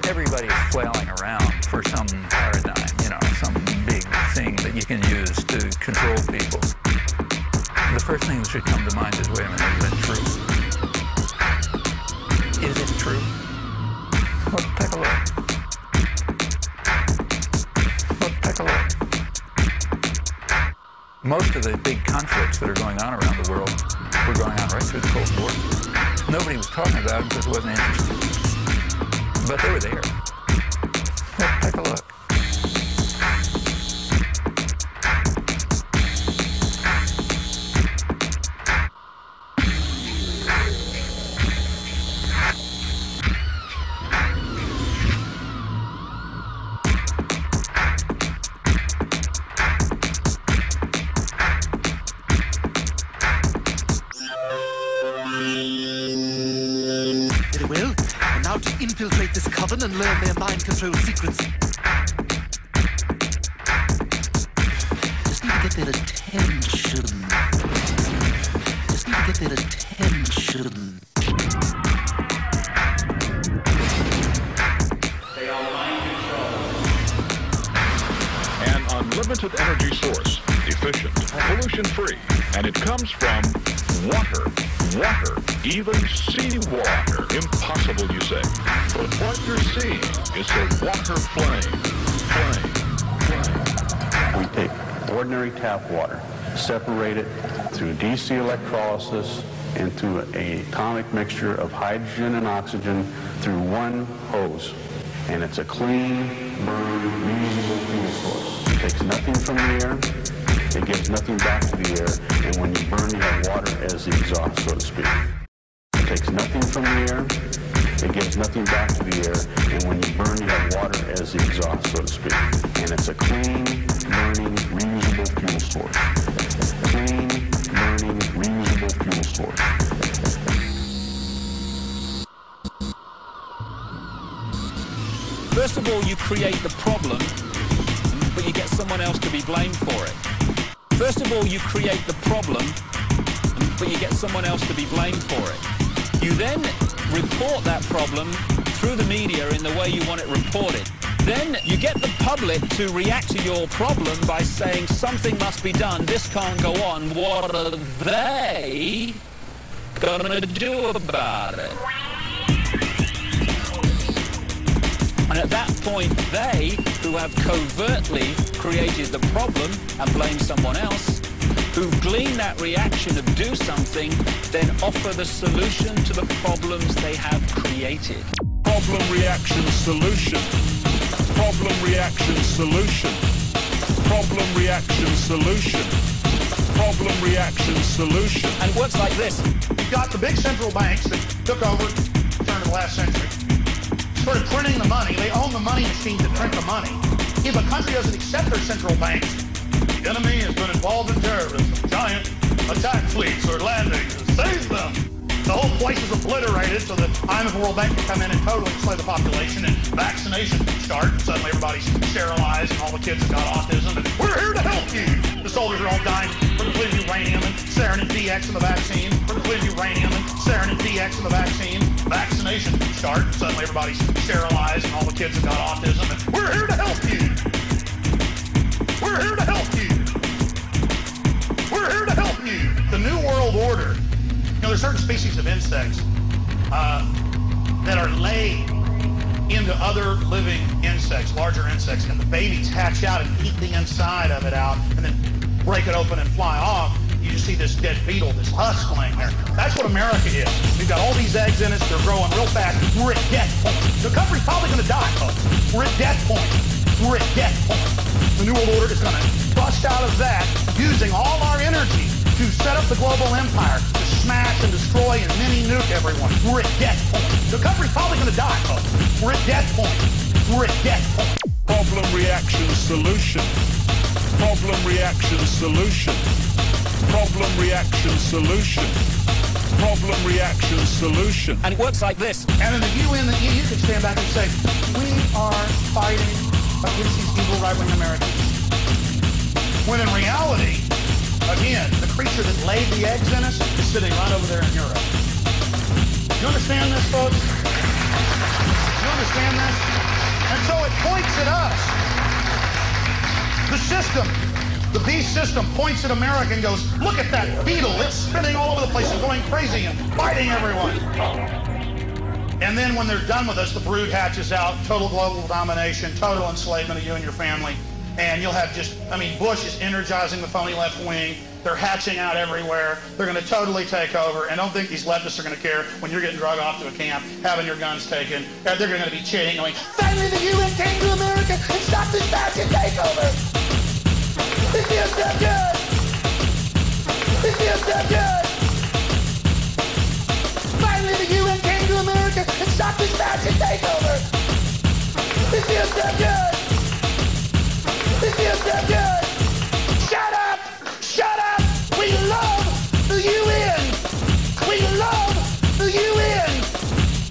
everybody is flailing around for some paradigm, you know, some big thing that you can use to control people. The first thing that should come to mind is, wait a minute, is that true? Is it true? Well, take a look. Well, take a look. Most of the big conflicts that are going on around the world were going on right through the Cold War. Nobody was talking about them because it wasn't interesting. But they were there. Well, take a look. Infiltrate this coven and learn their mind control secrets. Just need to get their attention. Just need to get their attention. They are mind control. An unlimited energy source, efficient, pollution-free, and it comes from water. Water, even seawater. Impossible, you say. But what you're seeing is a water flame. We take ordinary tap water, separate it through DC electrolysis into an atomic mixture of hydrogen and oxygen through one hose. And it's a clean, burn, reusable fuel source. It takes nothing from the air. It gives nothing back to the air, and when you burn, you have water as the exhaust, so to speak. It takes nothing from the air, it gives nothing back to the air, and when you burn, you have water as the exhaust, so to speak. And it's a clean, burning, reusable fuel source. Clean, burning, reusable fuel source. First of all, you create the problem, but you get someone else to be blamed for it. First of all, you create the problem, but you get someone else to be blamed for it. You then report that problem through the media in the way you want it reported. Then you get the public to react to your problem by saying something must be done, this can't go on, what are they gonna do about it? And at that point, they, who have covertly created the problem and blame someone else, who've gleaned that reaction of do something, then offer the solution to the problems they have created. Problem, reaction, solution. Problem, reaction, solution. Problem, reaction, solution. Problem, reaction, solution. And it works like this. You've got the big central banks that took over at the turn of the last century. Started printing the money. They own the money machines that print the money. If a country doesn't accept their central banks, the enemy has been involved in terrorism, giant attack fleets are landing to save them. The whole place is obliterated so that IMF and World Bank can come in and totally slay the population, and vaccination can start. Suddenly everybody's sterilized and all the kids have got autism, and we're here to help you. The soldiers are all dying for depleted uranium and sarin and VX in the vaccine, for depleted uranium and sarin and VX in the vaccine. Vaccination can start. Suddenly everybody's sterilized and all the kids have got autism, and we're here to help you. We're here to help you. We're here to help you. The New World Order. You know, there's certain species of insects that are laid into other living insects, larger insects, and the babies hatch out and eat the inside of it out and then break it open and fly off. You just see this dead beetle, this husk laying there. That's what America is. We've got all these eggs in us. They're growing real fast. We're at death point. The country's probably going to die, folks. We're at death point. We're at death point. The New World Order is going to bust out of that using all our energy to set up the global empire, to smash and destroy and mini-nuke everyone. We're at death point. The country's probably going to die, folks. We're at death point. We're at death point. Problem, reaction, solution. Problem, reaction, solution. Problem, reaction, solution. Problem, reaction, solution. And it works like this. And in the UN, the EU can stand back and say, we are fighting against these evil right-wing Americans. When in reality, again, the creature that laid the eggs in us is sitting right over there in Europe. You understand this, folks? You understand this? And so it points at us. The system, the beast system, points at America and goes, look at that beetle. It's spinning all over the place and going crazy and biting everyone. And then when they're done with us, the brood hatches out, total global domination, total enslavement of you and your family. And you'll have just, I mean, Bush is energizing the phony left wing. They're hatching out everywhere. They're going to totally take over. And don't think these leftists are going to care when you're getting drugged off to a camp, having your guns taken. They're going to be cheating, going, finally the UN came to America and stopped this fascist takeover. It feels so good. It feels so good. Finally the UN came to America and stopped this fascist takeover. It feels so good. It feels so good. Shut up! Shut up! We love the UN! We love the UN!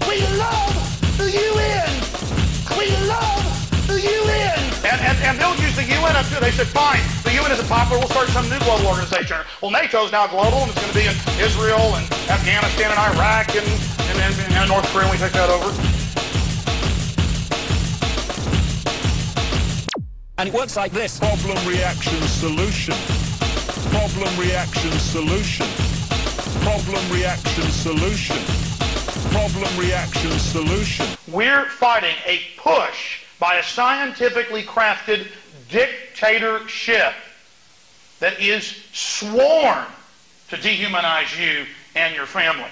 We love the UN! We love the UN! And they'll use the UN up to, they said, fine, the UN isn't popular, we'll start some new global organization. Well, NATO's now global, and it's going to be in Israel and Afghanistan and Iraq and North Korea when we take that over. And it works like this. Problem, reaction, solution. Problem, reaction, solution. Problem, reaction, solution. Problem, reaction, solution. We're fighting a push by a scientifically crafted dictatorship that is sworn to dehumanize you and your family.